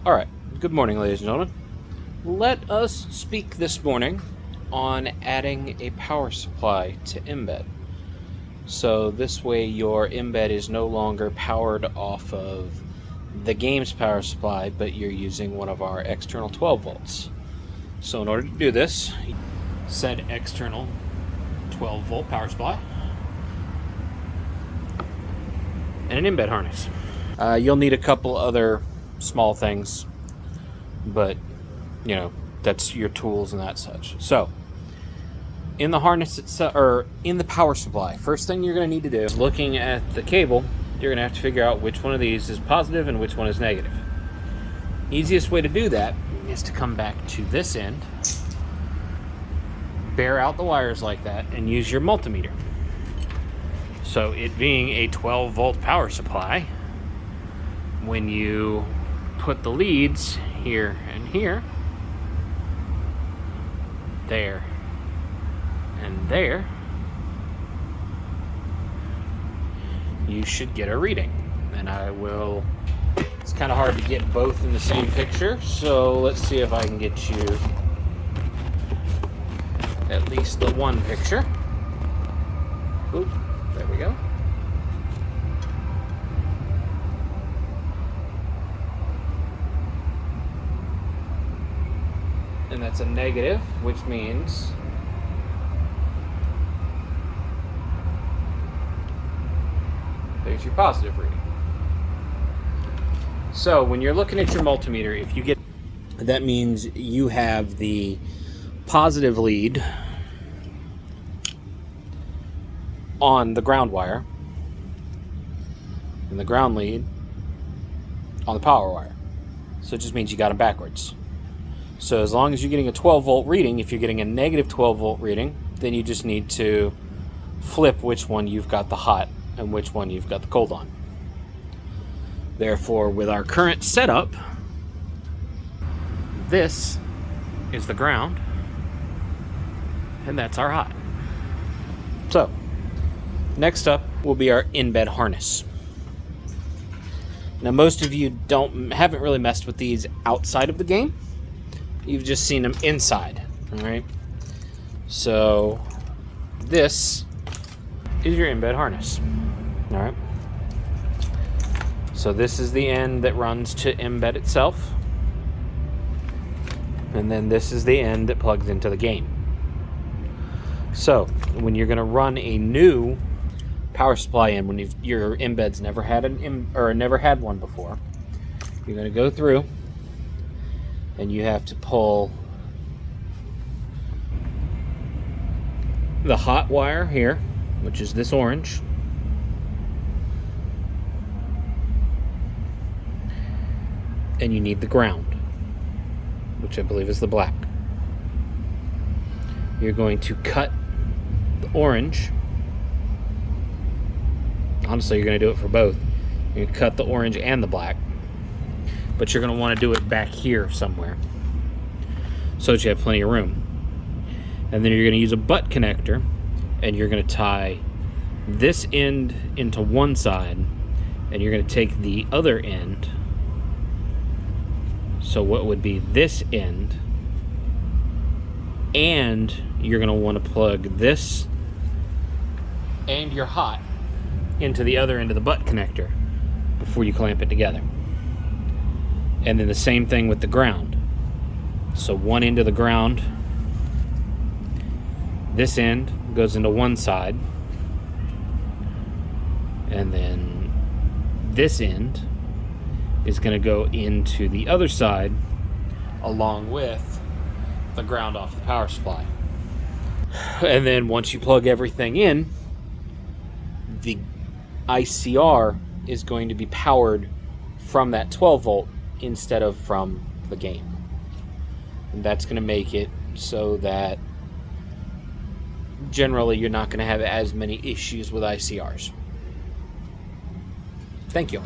Alright, good morning, ladies and gentlemen. Let us speak this morning on adding a power supply to embed. So this way your embed is no longer powered off of the game's power supply, but you're using one of our external 12 volts. So in order to do this, said external 12 volt power supply and an embed harness. You'll need a couple other small things, but you know, that's your tools and that such. So in the harness itself, or in the power supply, first thing you're going to need to do is, looking at the cable, you're going to have to figure out which one of these is positive and which one is negative. Easiest way to do that is to come back to this end, bare out the wires like that, and use your multimeter. So it being a 12 volt power supply, when you put the leads here and here, there and there, you should get a reading. And it's kind of hard to get both in the same picture, so let's see if I can get you at least the one picture. Oop, there we go. And that's a negative, which means there's your positive reading. So when you're looking at your multimeter, if you get, that means you have the positive lead on the ground wire and the ground lead on the power wire. So it just means you got them backwards. So as long as you're getting a 12 volt reading, if you're getting a negative 12 volt reading, then you just need to flip which one you've got the hot and which one you've got the cold on. Therefore, with our current setup, this is the ground and that's our hot. So next up will be our embed harness. Now most of you haven't really messed with these outside of the game. You've just seen them inside, all right? So this is your embed harness, all right? So this is the end that runs to embed itself. And then this is the end that plugs into the game. So when you're gonna run a new power supply in, when your embed's never had never had one before, you're gonna go through and you have to pull the hot wire here, which is this orange, and you need the ground, which I believe is the black. You're going to cut the orange. Honestly, you're going to do it for both. You're going to cut the orange and the black, but you're going to want to do it back here somewhere so that you have plenty of room. And then you're going to use a butt connector, and you're going to tie this end into one side, and you're going to take the other end, so what would be this end, and you're going to want to plug this and your hot into the other end of the butt connector before you clamp it together. And then the same thing with the ground. So one end of the ground, this end goes into one side, and then this end is going to go into the other side along with the ground off the power supply. And then once you plug everything in, the ICR is going to be powered from that 12 volt instead of from the game. And that's going to make it so that generally you're not going to have as many issues with ICRs. Thank you.